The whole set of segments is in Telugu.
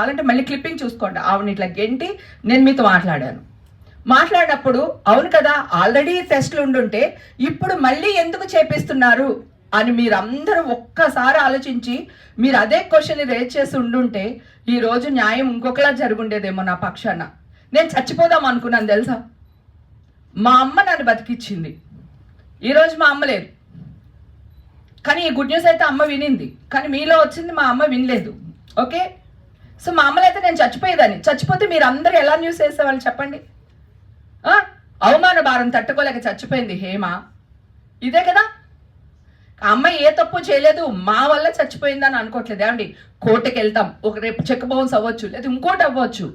అలాంటి మళ్ళీ క్లిప్పింగ్ చూసుకోండి. ఆవిడ ఇట్లా గెంటి నేను మీతో మాట్లాడినప్పుడు అవును కదా ఆల్రెడీ టెస్ట్లు ఉండుంటే ఇప్పుడు మళ్ళీ ఎందుకు చేపిస్తున్నారు అని మీరందరూ ఒక్కసారి ఆలోచించి మీరు అదే క్వశ్చన్ రేజ్ చేసి ఉండుంటే ఈరోజు న్యాయం ఇంకొకలా జరుగుండేదేమో నా పక్షాన. నేను చచ్చిపోదాం అనుకున్నాను తెలుసా. మా అమ్మ నన్ను బతికిచ్చింది, ఈరోజు మా అమ్మ లేదు. కానీ ఈ గుడ్ న్యూస్ అయితే అమ్మ వినింది, కానీ మీలో వచ్చింది మా అమ్మ వినలేదు. ఓకే, సో మా అమ్మలో అయితే నేను చచ్చిపోయేదాన్ని. చచ్చిపోతే మీరు అందరూ ఎలా న్యూస్ వేసేవాళ్ళు చెప్పండి. అవమాన భారం తట్టుకోలేక చచ్చిపోయింది హేమ, ఇదే కదా. అమ్మాయి ఏ తప్పు చేయలేదు, మా వల్ల చచ్చిపోయిందని అనుకోవట్లేదు. ఏమండి కోర్టుకి వెళ్తాం, ఒక రేపు చెక్ బౌన్స్ అవ్వచ్చు, లేదా ఇంకోటి అవ్వచ్చు.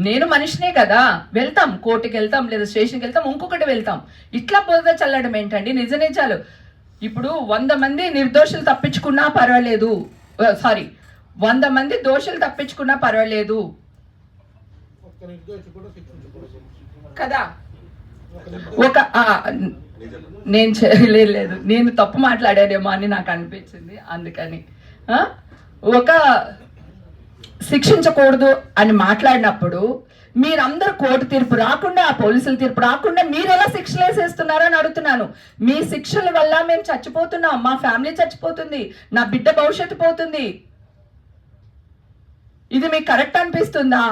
నేను మనిషినే కదా, వెళ్తాం కోర్టుకి వెళ్తాం, లేదా స్టేషన్కి వెళ్తాం, ఇంకొకటి వెళ్తాం. ఇట్లా బురద చల్లడం ఏంటండి? నిజాలు ఇప్పుడు 100 మంది నిర్దోషులు తప్పించుకున్నా పర్వాలేదు, 100 మంది దోషులు తప్పించుకున్నా పర్వాలేదు కదా. ఒక నేను చేయలేదు, నేను తప్పు మాట్లాడానేమో అని నాకు అనిపించింది. అందుకని ఒక శిక్షించకూడదు అని మాట్లాడినప్పుడు మీరందరూ కోర్టు తీర్పు రాకుండా, పోలీసుల తీర్పు రాకుండా మీరు ఎలా శిక్షలు వేసేస్తున్నారని అడుగుతున్నాను. మీ శిక్షల వల్ల మేము చచ్చిపోతున్నాం, మా ఫ్యామిలీ చచ్చిపోతుంది, నా బిడ్డ భవిష్యత్తు పోతుంది. ఇది మీకు కరెక్ట్ అనిపిస్తుందా?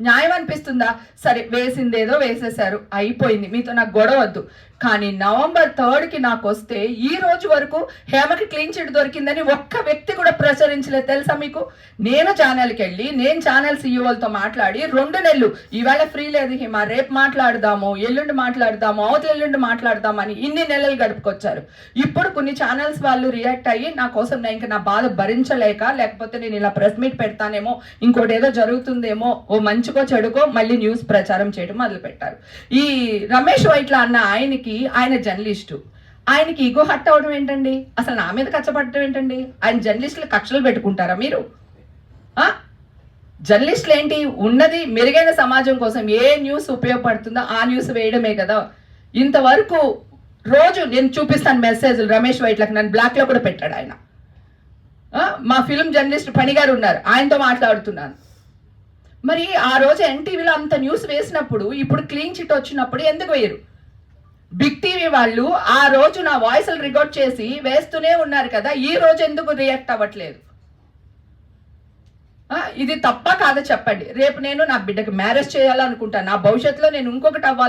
న్యాయం అనిపిస్తుందా? సరే, వేసిందేదో వేసేశారు, అయిపోయింది, మీతో నాకు గొడవ వద్దు. కానీ November 3కి నాకు వస్తే ఈ రోజు వరకు హేమకి క్లీన్ చిట్ దొరికిందని ఒక్క వ్యక్తి కూడా ప్రచురించలేదు తెలుసా మీకు. నేను ఛానల్కి వెళ్ళి, నేను ఛానల్ సీఈఓలతో మాట్లాడి 2 నెలలు ఈవేళ ఫ్రీ లేదు హేమ, రేపు మాట్లాడదాము, ఎల్లుండి మాట్లాడదాము, అవతల ఎల్లుండి మాట్లాడదామని ఇన్ని నెలలు గడుపుకొచ్చారు. ఇప్పుడు కొన్ని ఛానల్స్ వాళ్ళు రియాక్ట్ అయ్యి నా కోసం నేను ఇంకా నా బాధ భరించలేక, లేకపోతే నేను ఇలా ప్రెస్ మీట్ పెడతానేమో, ఇంకోటి ఏదో జరుగుతుందేమో, ఓ మంచికో చెడుకో మళ్ళీ న్యూస్ ప్రచారం చేయడం మొదలు పెట్టారు. ఈ రమేష్ వైట్ల అన్న ఆయన జర్నలిస్టు, ఆయనకి ఈగో హట్ అవడం ఏంటండి? అసలు నా మీద కచ్చపడటం ఏంటండి? ఆయన జర్నలిస్టులు కక్షలు పెట్టుకుంటారా మీరు? జర్నలిస్టులు ఏంటి, ఉన్నది మెరుగైన సమాజం కోసం ఏ న్యూస్ ఉపయోగపడుతుందో ఆ న్యూస్ వేయడమే కదా. ఇంతవరకు రోజు నేను చూపిస్తాను మెసేజ్లు రమేష్ వైట్లకు, నన్ను బ్లాక్ లో కూడా పెట్టాడు ఆయన. మా ఫిల్మ్ జర్నలిస్ట్ పనిగారు ఉన్నారు, ఆయనతో మాట్లాడుతున్నాను. మరి ఆ రోజు ఎన్టీవీలో అంత న్యూస్ వేసినప్పుడు, ఇప్పుడు క్లీన్ చిట్ వచ్చినప్పుడు ఎందుకు వేయరు? బిగ్ టీవీ వాళ్ళు ఆ రోజు నా వాయిస్లు రికార్డ్ చేసి వేస్తూనే ఉన్నారు కదా, ఈ రోజు ఎందుకు రియాక్ట్ అవ్వట్లేదు? ఇది తప్ప కాదా చెప్పండి. రేపు నేను నా బిడ్డకి మ్యారేజ్ చేయాలనుకుంటాను, నా భవిష్యత్తులో నేను ఇంకొకటి అవ్వాలి.